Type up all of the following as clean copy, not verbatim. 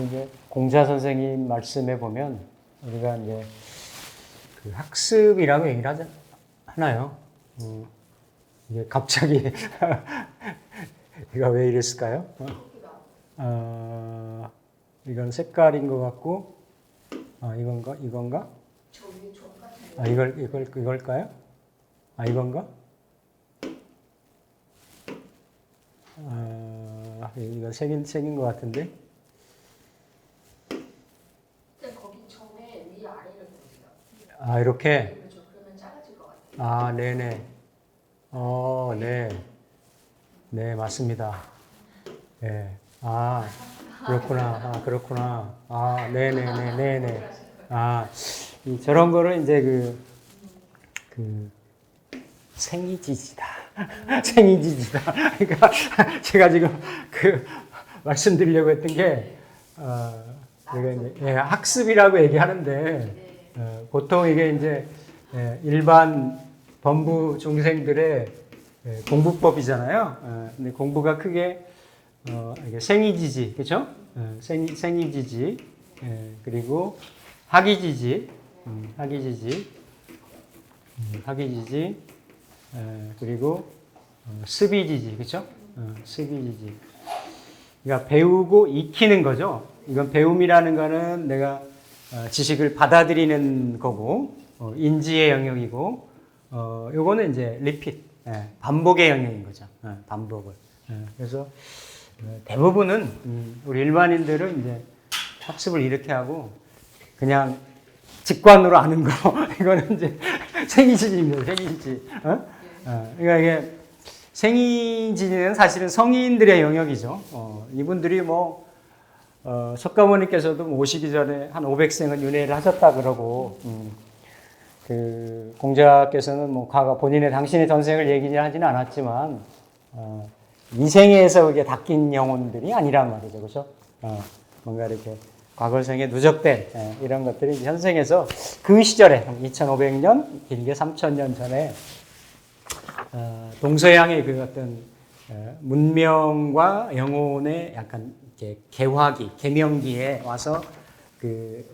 이제 공자 선생님 말씀에 보면 우리가 이제 그 학습이라고 얘기를 하나요? 이게 갑자기 이가 왜 이랬을까요? 이건 색깔인 것 같고, 이건가? 이걸까요? 이건가? 이거 색인 것 같은데. 거기 점에 위 아래를 보세요. 이렇게. 그러면 작아질 것 같아요. 네네. 네. 네, 맞습니다. 네. 그렇구나. 네네네. 저런 거를 이제 생이지지다. 생이지지다. 그러니까 제가 지금 말씀드리려고 했던 게, 제가 이제 학습이라고 얘기하는데, 보통 이게 이제 일반 범부 중생들의 공부법이잖아요. 근데 공부가 크게 이게 생이지지, 그렇죠? 생이지지, 그리고 학이지지, 그리고 습이지지, 그렇죠? 습이지지. 그러니까 배우고 익히는 거죠. 이건 배움이라는 거는 내가 지식을 받아들이는 거고, 인지의 영역이고, 요거는 이제 리핏, 반복의 영역인 거죠. 반복을. 그래서 대부분은 우리 일반인들은 이제 학습을 이렇게 하고 그냥 직관으로 아는 거 이거는 이제 생이지입니다. 생이지. 그러니까 이게 생이지는 사실은 성인들의 영역이죠. 이분들이 석가모니께서도 오시기 전에 한 500생은 윤회를 하셨다 그러고, 공자께서는 과거 당신의 전생을 얘기하지는 않았지만, 이 생에서 그게 닦인 영혼들이 아니란 말이죠. 그렇죠? 뭔가 이렇게 과거생에 누적된 이런 것들이 현생에서 그 시절에 2500년, 길게 3000년 전에 동서양의 그 어떤 문명과 영혼의 약간 이렇게 개명기에 와서 이렇게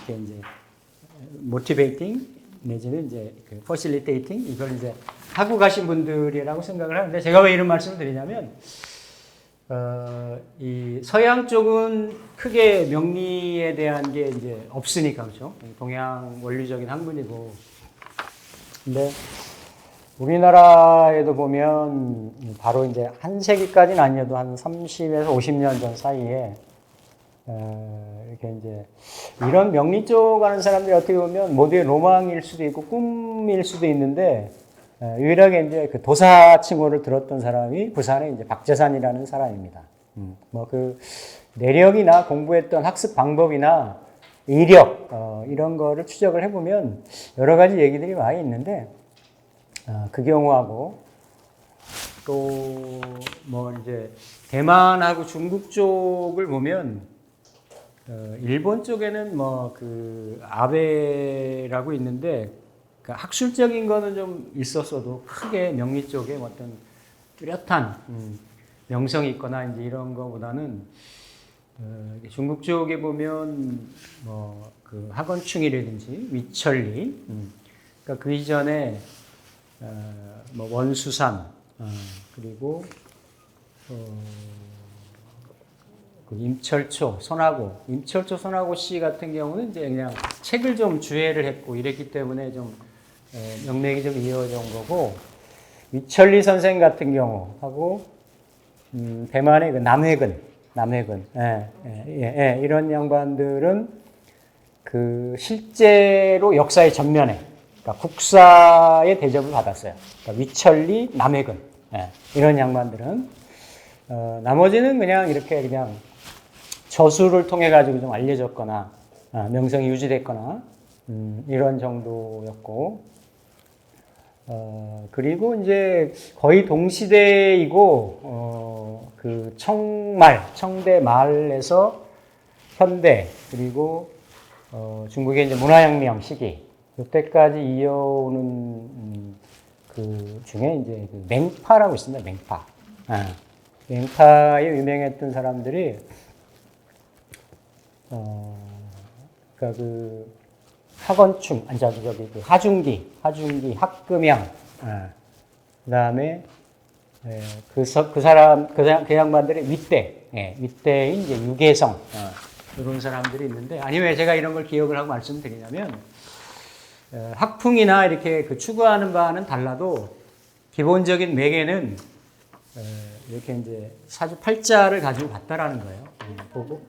이제 모티베이팅 내지는 이제 퍼실리테이팅 이걸 이제 하고 가신 분들이라고 생각을 하는데, 제가 왜 이런 말씀을 드리냐면, 이 서양 쪽은 크게 명리에 대한 게 이제 없으니까, 그렇죠? 동양 원리적인 학문이고. 근데 우리나라에도 보면 바로 이제 한 세기까지는 아니어도 한 30에서 50년 전 사이에 이렇게 이제 이런 명리 쪽 하는 사람들이 어떻게 보면 모두의 로망일 수도 있고 꿈일 수도 있는데, 유일하게 이제 그 도사 칭호를 들었던 사람이 부산의 이제 박재산이라는 사람입니다. 내력이나 공부했던 학습 방법이나 이력, 이런 거를 추적을 해보면 여러 가지 얘기들이 많이 있는데, 그 경우하고 또 이제 대만하고 중국 쪽을 보면, 일본 쪽에는 아베라고 있는데, 학술적인 거는 좀 있었어도 크게 명리 쪽에 어떤 뚜렷한 명성이 있거나 이제 이런 거보다는 중국 쪽에 보면 학원충이라든지 위철리, 그러니까 그 이전에 원수산, 그리고 임철초, 손하고 씨 같은 경우는 이제 그냥 책을 좀 주해를 했고 이랬기 때문에 좀 명맥이 좀 이어져 온 거고, 위철리 선생 같은 경우하고 대만의 남해근, 이런 양반들은 실제로 역사의 전면에, 그러니까 국사의 대접을 받았어요. 그러니까 위철리, 남해근, 이런 양반들은 나머지는 그냥 이렇게 저수를 통해 가지고 좀 알려졌거나 명성이 유지됐거나 이런 정도였고, 그리고 이제 거의 동시대이고, 청대 말에서 현대, 그리고 중국의 이제 문화혁명 시기, 이때까지 이어오는 그 중에 이제 그 맹파라고 있습니다. 맹파. 맹파에 유명했던 사람들이, 그러니까 그 하건춤, 저기 그 하중기, 학금양, 그 다음에 그 양반들의 윗대인 이제 유계성, 이런 사람들이 있는데, 아니 왜 제가 이런 걸 기억을 하고 말씀드리냐면, 학풍이나 이렇게 그 추구하는 바는 달라도 기본적인 매개는 이렇게 이제 사주 팔자를 가지고 갔다라는 거예요. 보고.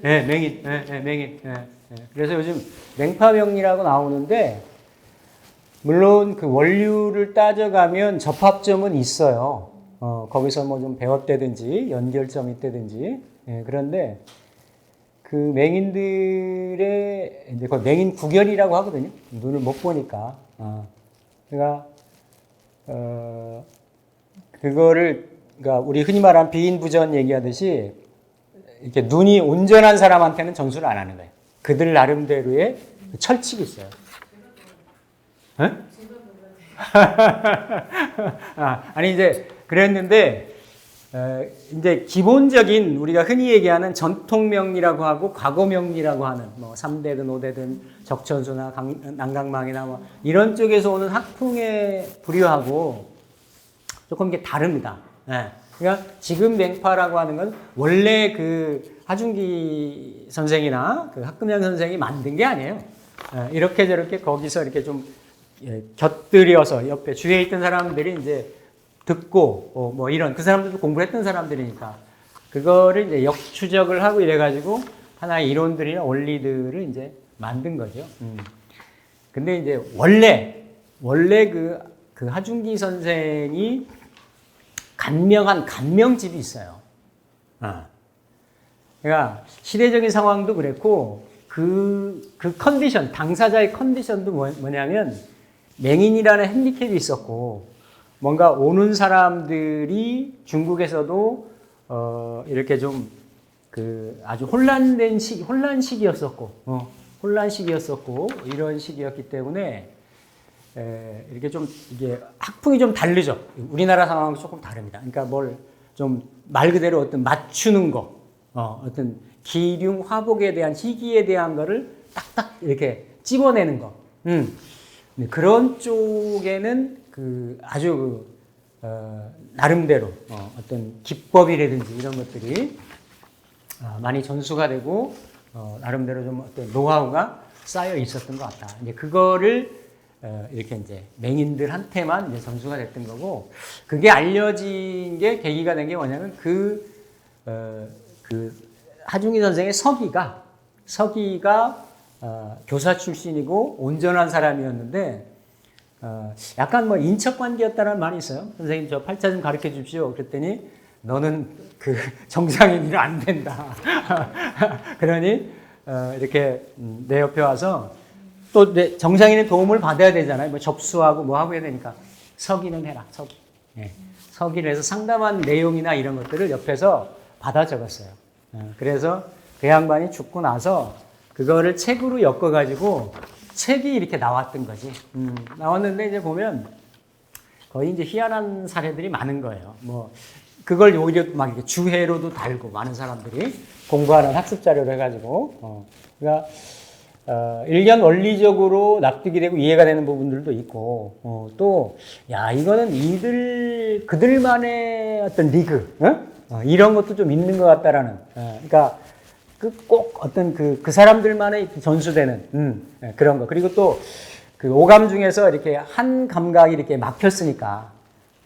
맹인. 그래서 요즘 맹파명리라고 나오는데, 물론 그 원류를 따져가면 접합점은 있어요. 거기서 뭐 좀 배웠다든지 연결점이 있다든지. 그런데 그 맹인들의 이제 그 맹인 구견이라고 하거든요. 눈을 못 보니까. 그러니까 그거를 그러니까 우리 흔히 말하는 비인부전 얘기하듯이 이렇게 눈이 온전한 사람한테는 전수를 안 하는 거예요. 그들 나름대로의 철칙이 있어요. 아니 이제 그랬는데 이제 기본적인 우리가 흔히 얘기하는 전통명리라고 하고 과거명리라고 하는 뭐 3대든 5대든 적천수나 난강망이나 뭐 이런 쪽에서 오는 학풍의 부류하고 조금 이게 다릅니다. 그러니까 지금 맹파라고 하는 건 원래 그 하중기 선생이나 그 학금양 선생이 만든 게 아니에요. 이렇게 저렇게 거기서 이렇게 좀 곁들여서 옆에 주위에 있던 사람들이 이제 듣고 뭐 이런 그 사람들도 공부했던 사람들이니까 그거를 이제 역추적을 하고 이래가지고 하나의 이론들이나 원리들을 이제 만든 거죠. 근데 이제 원래 그 하중기 선생이 간명한 간명집이 있어요. 그러니까 시대적인 상황도 그랬고 그 컨디션 당사자의 컨디션도 뭐냐면 맹인이라는 핸디캡이 있었고 뭔가 오는 사람들이 중국에서도 이렇게 좀 그 아주 혼란 시기였었고 이런 시기였기 때문에 이렇게 좀 이게 학풍이 좀 다르죠. 우리나라 상황은 조금 다릅니다. 그러니까 뭘 좀 말 그대로 어떤 맞추는 거, 어떤 기륭 화복에 대한 희기에 대한 거를 딱딱 이렇게 찝어내는 거. 그런 쪽에는 그 아주 나름대로 어떤 기법이라든지 이런 것들이 많이 전수가 되고 나름대로 좀 어떤 노하우가 쌓여 있었던 것 같다. 이제 그거를 이렇게 이제 맹인들한테만 이제 전수가 됐던 거고 그게 알려진 게 계기가 된 게 뭐냐면 그 하중기 선생의 서기가 교사 출신이고 온전한 사람이었는데 약간 뭐 인척관계였다는 말이 있어요. 선생님 저 팔자 좀 가르쳐 주십시오. 그랬더니 너는 그 정상인이라 안 된다. 그러니 이렇게 내 옆에 와서 또 정상인의 도움을 받아야 되잖아요. 뭐 접수하고 뭐 하고 해야 되니까 서기는 해라. 서기. 서기를 해서 상담한 내용이나 이런 것들을 옆에서 받아 적었어요. 그래서 그 양반이 죽고 나서 그거를 책으로 엮어가지고 책이 이렇게 나왔던 거지. 나왔는데 이제 보면 거의 이제 희한한 사례들이 많은 거예요. 뭐 그걸 오히려 막 이렇게 주해로도 달고 많은 사람들이 공부하는 학습 자료를 해가지고 그러니까 일견 원리적으로 납득이 되고 이해가 되는 부분들도 있고 또 야 이거는 그들만의 어떤 리그 이런 것도 좀 있는 것 같다라는 그러니까 꼭 어떤 그 사람들만의 전수되는 그런 거 그리고 또 그 오감 중에서 이렇게 한 감각이 이렇게 막혔으니까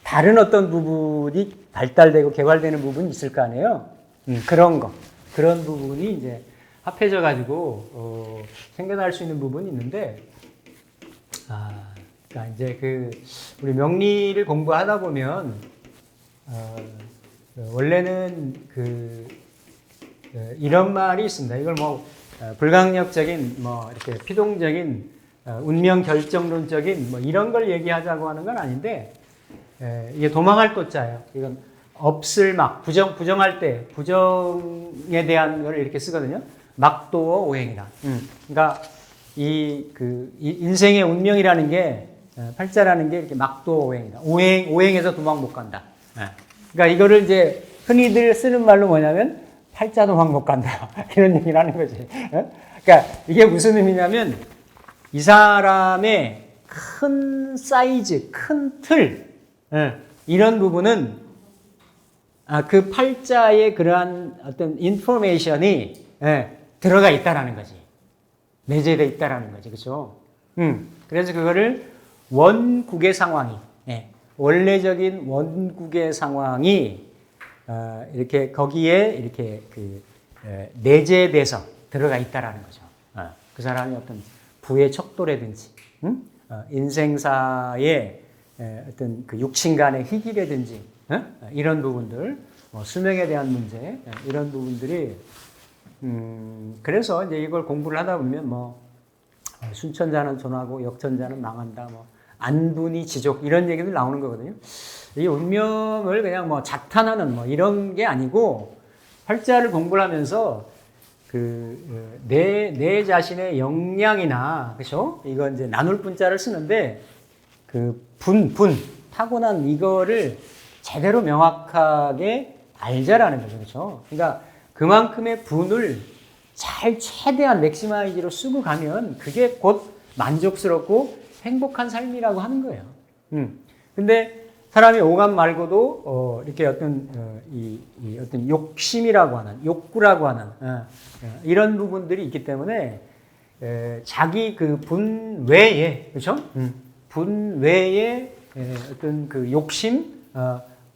다른 어떤 부분이 발달되고 개발되는 부분이 있을 거 아니에요. 그런 부분이 이제 합해져 가지고 생겨날 수 있는 부분이 있는데 그러니까 이제 우리 명리를 공부하다 보면 원래는 이런 말이 있습니다. 이걸 뭐 불강력적인 뭐 이렇게 피동적인 운명 결정론적인 뭐 이런 걸 얘기하자고 하는 건 아닌데 이게 도망할 것자예요. 이건 없을 막 부정할 때 부정에 대한 걸 이렇게 쓰거든요. 막도어 오행이다. 그러니까 이 인생의 운명이라는 게 팔자라는 게 이렇게 막도어 오행이다. 오행에서 도망 못 간다. 그러니까 이거를 이제 흔히들 쓰는 말로 뭐냐면 팔자 도망 못 간다. 이런 얘기를 하는 거지. 그러니까 이게 무슨 의미냐면 이 사람의 큰 사이즈, 큰 틀, 이런 부분은 그 팔자의 그러한 어떤 인포메이션이 들어가 있다라는 거지. 내재되어 있다라는 거지. 그렇죠? 그래서 그거를 원국의 상황이, 원래적인 원국의 상황이 이렇게 거기에 이렇게 내재돼서 들어가 있다라는 거죠. 그 사람이 어떤 부의 척도라든지, 인생사의 어떤 그 육신 간의 희귀라든지, 이런 부분들, 수명에 대한 문제, 이런 부분들이, 그래서 이제 이걸 공부를 하다 보면 순천자는 존하고 역천자는 망한다, 안분이 지족, 이런 얘기들 나오는 거거든요. 이 운명을 그냥 자탄하는 이런 게 아니고, 팔자를 공부를 하면서 내 자신의 역량이나, 그죠? 이거 이제 나눌 분자를 쓰는데, 타고난 이거를 제대로 명확하게 알자라는 거죠. 그렇죠? 그러니까 그만큼의 분을 잘 최대한 맥시마이즈로 쓰고 가면 그게 곧 만족스럽고 행복한 삶이라고 하는 거예요. 근데 사람이 오감 말고도 이렇게 어떤 어떤 욕심이라고 하는, 욕구라고 하는 이런 부분들이 있기 때문에 자기 분 외에, 그렇죠? 분 외에 어떤 그 욕심,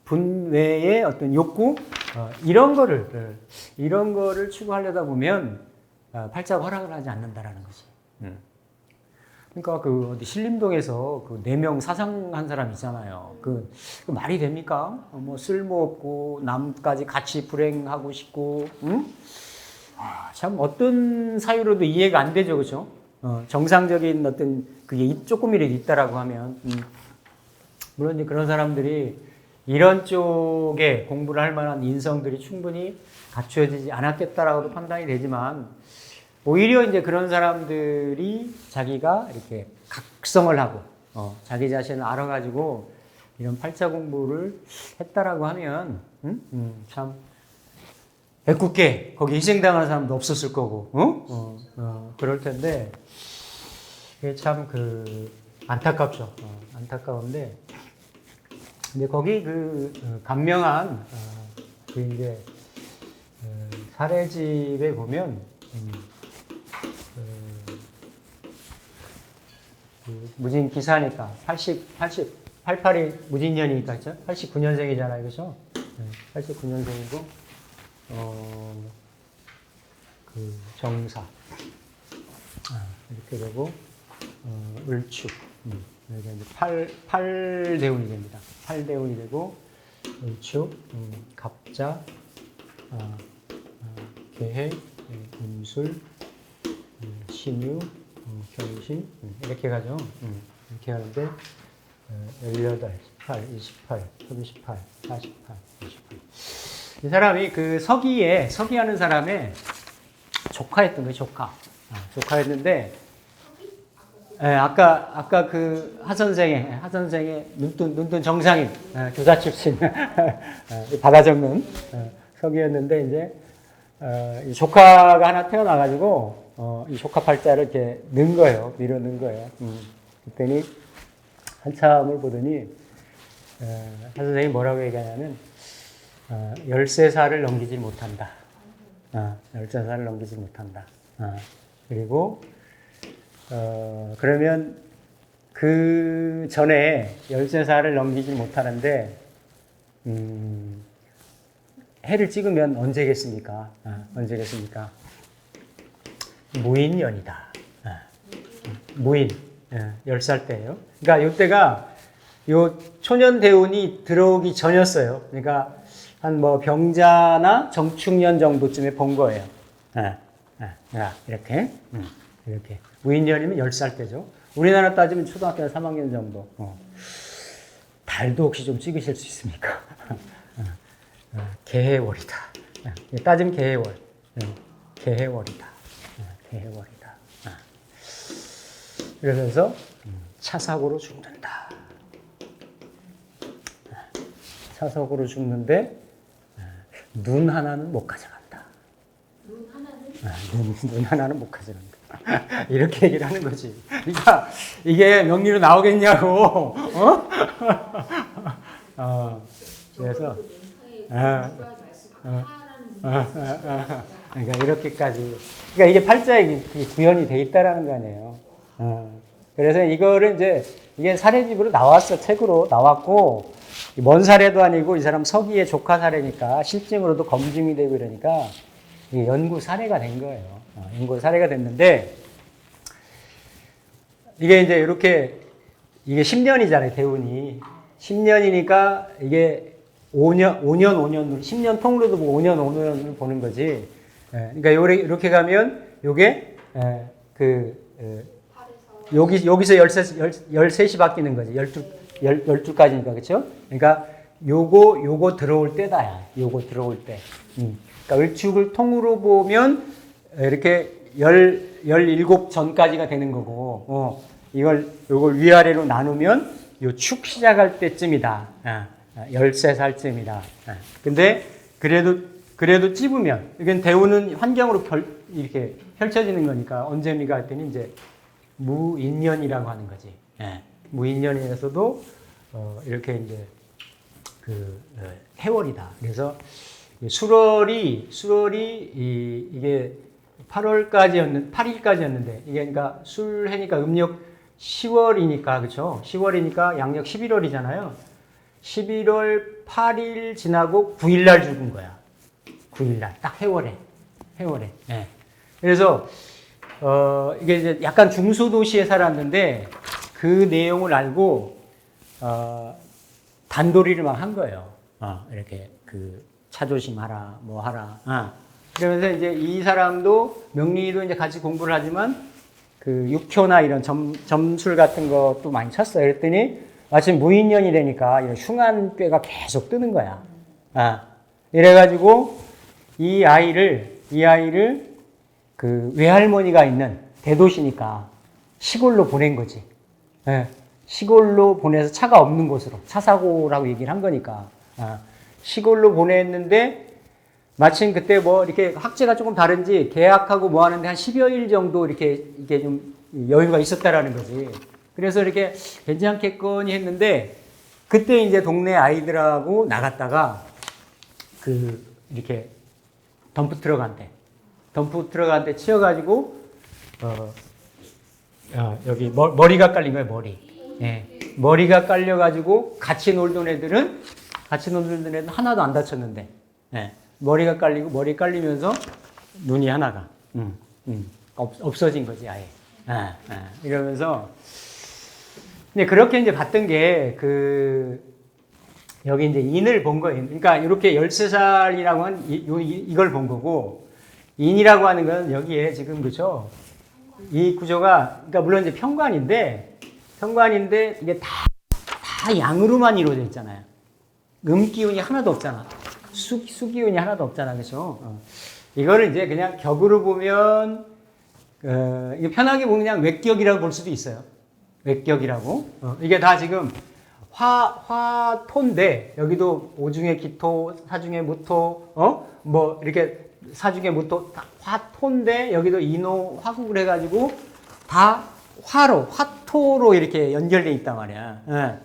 분 외의 어떤 욕구, 이런 거를 추구하려다 보면 팔자가 허락을 하지 않는다라는 거지. 그러니까 어디 신림동에서 4명 사상한 사람 있잖아요. 그 말이 됩니까? 쓸모없고 남까지 같이 불행하고 싶고, 참 어떤 사유로도 이해가 안 되죠, 그렇죠? 정상적인 어떤 그게 조금이라도 있다라고 하면, 물론 이제 그런 사람들이 이런 쪽에 공부를 할 만한 인성들이 충분히 갖추어지지 않았겠다라고도 판단이 되지만, 오히려 이제 그런 사람들이 자기가 이렇게 각성을 하고, 자기 자신을 알아가지고 이런 팔자 공부를 했다라고 하면, 참, 애꿎게 거기 희생당하는 사람도 없었을 거고, 그럴 텐데, 그게 참 안타깝죠. 안타까운데, 근데 거기 감명한, 이제, 사례집에 보면, 무진 기사니까 88이 무진년이니까, 그죠? 89년생이잖아요, 그죠? 89년생이고, 정사, 이렇게 되고, 을축, 여기가 이제 8대운이 됩니다. 8대운이 되고, 을축, 갑자, 개해, 임술, 신유, 경신, 이렇게 가죠. 이렇게 하는데, 18, 18, 28, 38, 48, 58. 이 사람이 서기하는 사람의 조카였던 거예요, 조카였는데, 아까 하선생의 눈뜬 정상인, 교사 출신, 받아 적는 서기였는데, 이제, 이 조카가 하나 태어나가지고, 이 조카 팔자를 이렇게 넣은 거예요. 밀어 넣은 거예요. 그랬더니, 한참을 보더니, 한 선생님이 뭐라고 얘기하냐면, 13살을 넘기지 못한다. 13살을 넘기지 못한다. 그리고, 그러면 그 전에 13살을 넘기지 못하는데, 해를 찍으면 언제겠습니까? 언제겠습니까? 무인년이다. 무인. 10살 때예요. 그러니까 이때가 요 초년 대운이 들어오기 전이었어요. 그러니까 한 병자나 정축년 정도쯤에 본 거예요. 이렇게. 이렇게. 무인년이면 10살 때죠. 우리나라 따지면 초등학교 3학년 정도. 달도 혹시 좀 찍으실 수 있습니까? 개해월이다. 따지면 개해월. 개해월이다. 해월이다. 그러면서 차 사고로 죽는다. 차 사고로 죽는데 눈 하나는 못 가져간다. 눈 하나는? 눈 하나는 못 가져간다. 이렇게 얘기를 하는 거지. 그러니까 이게 명리로 나오겠냐고. 그래서 그러니까 이렇게까지. 그러니까 이게 팔자에 구현이 돼 있다라는 거 아니에요. 그래서 이거를 이제 이게 사례집으로 나왔어. 책으로 나왔고 먼 사례도 아니고 이 사람 서기의 조카 사례니까 실증으로도 검증이 되고 이러니까 이게 연구 사례가 된 거예요. 연구 사례가 됐는데 이게 이제 이렇게 이게 10년이잖아요. 대운이 10년이니까 이게 5년으로 10년 통으로도 보고 5년으로 보는 거지. 그러니까 이렇게 가면 요게 여기서 13시 바뀌는 거지. 12까지니까 그렇죠? 그러니까 요거 들어올 때다야. 요거 들어올 때. 그러니까 을축을 통으로 보면 이렇게 17 전까지가 되는 거고, 요걸 위아래로 나누면 요 축 시작할 때쯤이다. 13살쯤이다. 근데 그래도 찝으면, 이건 대우는 환경으로 이렇게 펼쳐지는 거니까 언제입니까? 했더니 이제 무인년이라고 하는 거지. 무인년에서도 이렇게 이제 해월이다. 그래서 수월이 이게 8일까지였는데 이게 그러니까 술해니까 음력 10월이니까 그렇죠? 10월이니까 양력 11월이잖아요. 11월 8일 지나고 9일 날 죽은 거야. 9일 날 딱 해월에. 예. 그래서 이게 이제 약간 중소도시에 살았는데 그 내용을 알고 단도리를 막 한 거예요. 이렇게 차 조심하라, 뭐 하라. 그러면서 이제 이 사람도 명리도 이제 같이 공부를 하지만 육효나 이런 점술 같은 것도 많이 쳤어요. 그랬더니 마침 무인년이 되니까 이런 흉한 꾀가 계속 뜨는 거야. 이래가지고 이 아이를 외할머니가 있는 대도시니까 시골로 보낸 거지. 시골로 보내서 차가 없는 곳으로, 차 사고라고 얘기를 한 거니까. 시골로 보냈는데 마침 그때 뭐 이렇게 학제가 조금 다른지 계약하고 뭐 하는데 한 10여일 정도 이게 좀 여유가 있었다라는 거지. 그래서 이렇게 괜찮겠거니 했는데 그때 이제 동네 아이들하고 나갔다가 이렇게 덤프트럭 한 대 치여가지고 여기 머리가 깔린 거예요. 머리가 깔려가지고 같이 놀던 애들은 하나도 안 다쳤는데 머리 깔리면서 눈이 하나가 없어진 거지 아예. 이러면서 근데 그렇게 이제 봤던 게 여기 이제 인을 본 거예요. 그러니까 이렇게 13살이라고 한 이걸 본 거고 인이라고 하는 건 여기에 지금 그죠? 이 구조가 그러니까 물론 이제 편관인데 이게 다 양으로만 이루어져 있잖아요. 기운이 하나도 없잖아. 수기운이 하나도 없잖아. 그죠? 이거를 이제 그냥 격으로 보면 이게 편하게 보면 그냥 외격이라고 볼 수도 있어요. 외격이라고. 이게 다 지금 화토인데 여기도 오중에 기토, 사중에 무토, 뭐 이렇게 사중에 무토 화토인데 여기도 인호, 화국을 해가지고 다 화토로 이렇게 연결돼 있단 말이야.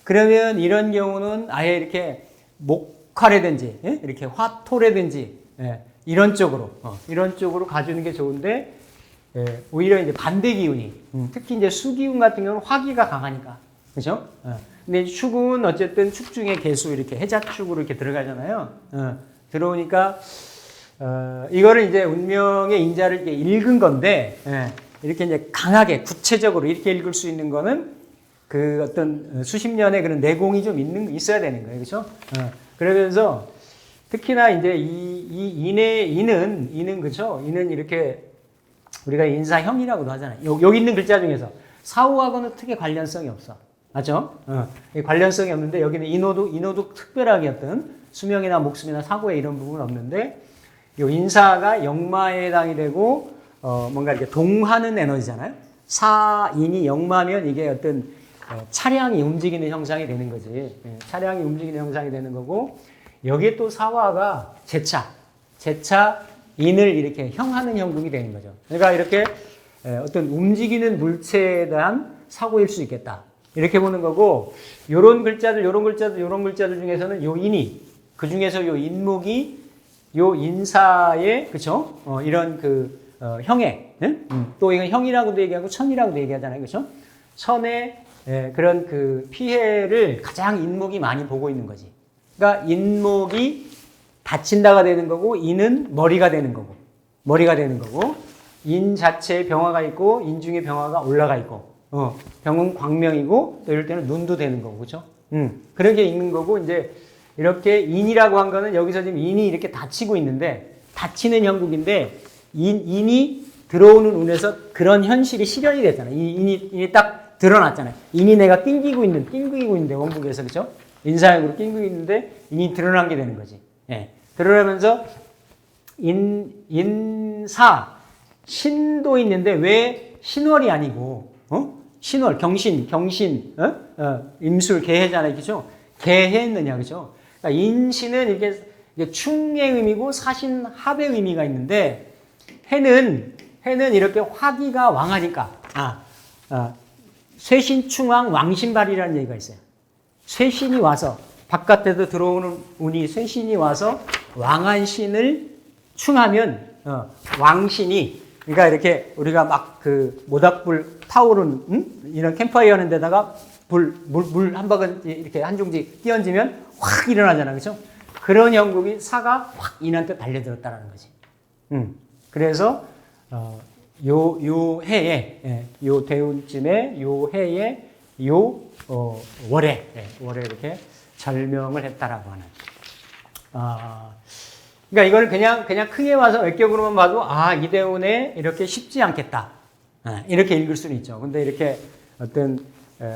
그러면 이런 경우는 아예 이렇게 목화라든지 이렇게 화토라든지 이런 쪽으로 가주는 게 좋은데 오히려 이제 반대 기운이 특히 이제 수기운 같은 경우는 화기가 강하니까 그렇죠? 근데 축은 어쨌든 축 중에 개수 이렇게 해자축으로 이렇게 들어가잖아요. 들어오니까 이거를 이제 운명의 인자를 이렇게 읽은 건데 이렇게 이제 강하게 구체적으로 이렇게 읽을 수 있는 거는 어떤 수십 년의 그런 내공이 좀 있어야 되는 거예요, 그렇죠? 그러면서 특히나 이제 인은 그렇죠? 인은 이렇게 우리가 인사형이라고도 하잖아요. 여기 있는 글자 중에서 사후하고는 크게 관련성이 없어. 맞죠? 관련성이 없는데 여기는 인호도 특별하게 어떤 수명이나 목숨이나 사고에 이런 부분은 없는데 이 인사가 역마에 해당이 되고 뭔가 이렇게 동하는 에너지잖아요. 사인이 영마면 이게 어떤 차량이 움직이는 형상이 되는 거지. 예, 차량이 움직이는 형상이 되는 거고, 여기에 또 사화가 제차 인을 이렇게 형하는 형국이 되는 거죠. 그러니까 이렇게 어떤 움직이는 물체에 대한 사고일 수 있겠다. 이렇게 보는 거고, 요런 글자들 중에서는 요 인이, 그 중에서 요 인목이 요 인사의, 그쵸? 이런 형의, 또 이건 형이라고도 얘기하고 천이라고도 얘기하잖아요. 그쵸? 천의 그런 피해를 가장 인목이 많이 보고 있는 거지. 그러니까 인목이 다친다가 되는 거고, 인은 머리가 되는 거고, 인 자체에 병화가 있고, 인 중에 병화가 올라가 있고, 병은 광명이고, 또 이럴 때는 눈도 되는 거고, 그죠? 그렇게 있는 거고, 이제, 이렇게 인이라고 한 거는 여기서 지금 인이 이렇게 닫히고 있는데, 닫히는 형국인데, 인이 들어오는 운에서 그런 현실이 실현이 됐잖아요. 인이 딱 드러났잖아요. 인이 내가 낑기고 있는데, 원국에서, 그죠? 인사형으로 낑기고 있는데, 인이 드러난 게 되는 거지. 예. 드러나면서, 인사, 신도 있는데, 왜 신월이 아니고, 신월, 경신, 임술, 개해잖아요. 그죠? 개해했느냐, 그죠? 그러니까 인신은 이게 충의 의미고 사신 합의 의미가 있는데, 해는 이렇게 화기가 왕하니까, 쇠신충왕 왕신발이라는 얘기가 있어요. 쇠신이 와서, 바깥에도 들어오는 운이 쇠신이 와서 왕한 신을 충하면, 왕신이, 그러니까 이렇게 우리가 막 모닥불 타오르는, 이런 캠프파이어 하는 데다가 물 한 바근 이렇게 한 중지 끼얹으면 확 일어나잖아. 그죠? 그런 형국이 사가 확 인한테 달려들었다라는 거지. 그래서, 요 해에, 요 대운쯤에, 요 해에, 월에 이렇게 절명을 했다라고 하는. 그러니까 이걸 그냥 크게 와서 외격으로만 봐도, 이대운에 이렇게 쉽지 않겠다. 이렇게 읽을 수는 있죠. 근데 이렇게 어떤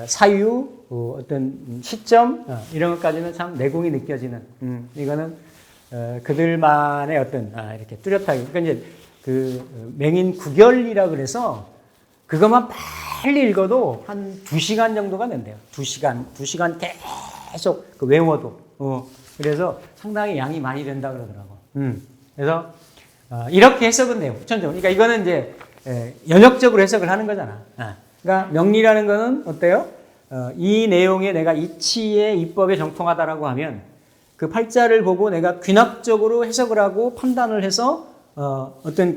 사유, 어떤 시점, 이런 것까지는 참 내공이 느껴지는, 이거는 그들만의 어떤, 이렇게 뚜렷하게. 그러니까 이제 맹인 구결이라 그래서 그것만 빨리 읽어도 한 2시간 정도가 된대요. 2시간 계속 외워도. 그래서 상당히 양이 많이 된다 그러더라고. 그래서 이렇게 해석은 돼요. 후천적으로. 그러니까 이거는 이제 연역적으로 해석을 하는 거잖아. 그러니까 명리라는 거는 어때요? 이 내용에 내가 이치의 이법에 정통하다라고 하면 그 팔자를 보고 내가 귀납적으로 해석을 하고 판단을 해서 어떤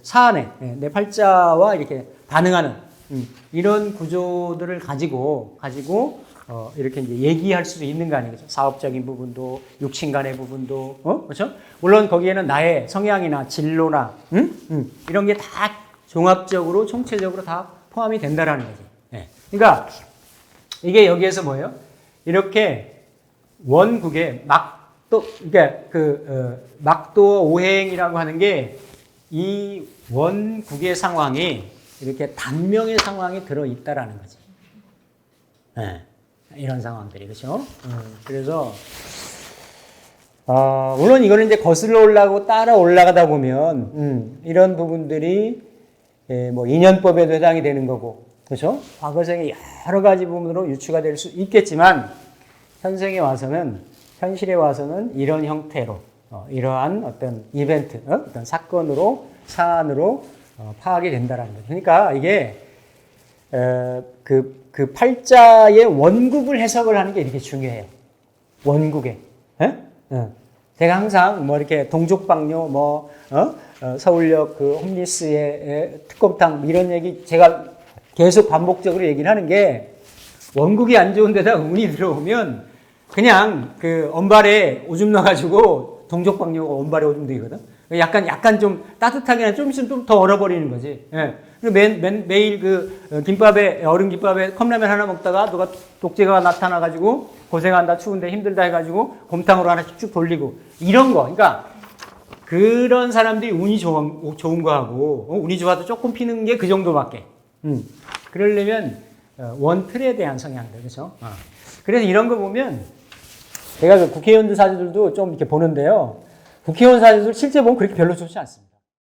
사안에 내 팔자와 이렇게 반응하는 이런 구조들을 가지고 이렇게 이제 얘기할 수도 있는 거 아니겠죠? 사업적인 부분도, 육친간의 부분도, 그렇죠? 물론 거기에는 나의 성향이나 진로나, 이런 게 다 종합적으로, 총체적으로 다 포함이 된다라는 거지. 네. 그러니까 이게 여기에서 뭐예요? 이렇게 원국의 그러니까 막도 오행이라고 하는 게 이 원국의 상황이 이렇게 단명의 상황이 들어있다라는 거지. 네. 이런 상황들이, 그렇죠? 그래서 물론 이거는 이제 거슬러 따라 올라가다 보면 이런 부분들이 뭐 인연법에도 해당이 되는 거고, 그렇죠? 과거생의 여러 가지 부분으로 유추가 될 수 있겠지만 현생에 와서는, 현실에 와서는 이런 형태로 이러한 어떤 이벤트, 어떤 사안으로 파악이 된다라는 거죠. 그러니까 이게 그 팔자의 원국을 해석을 하는 게 이렇게 중요해요. 원국에. 제가 항상 뭐 이렇게 동족방뇨, 서울역 홈리스의 특검탕 이런 얘기 제가 계속 반복적으로 얘기를 하는 게 원국이 안 좋은 데다 운이 들어오면 그냥 언발에 오줌 넣어가지고 동족방뇨가 언발에 오줌 되거든. 약간 좀 따뜻하게 좀 있으면 좀 더 얼어버리는 거지. 예. 매일 얼음 김밥에 컵라면 하나 먹다가 누가 독재가 나타나가지고 고생한다, 추운데 힘들다 해가지고 곰탕으로 하나씩 쭉 돌리고 이런 거. 그러니까 그런 사람들이 운이 좋은 거하고 운이 좋아도 조금 피는 게 그 정도밖에. 그러려면 원 틀에 대한 성향들, 그렇죠? 그래서 이런 거 보면 제가 국회의원들 사주들도 좀 이렇게 보는데요. 국회의원 사주들 실제 보면 그렇게 별로 좋지 않습니다.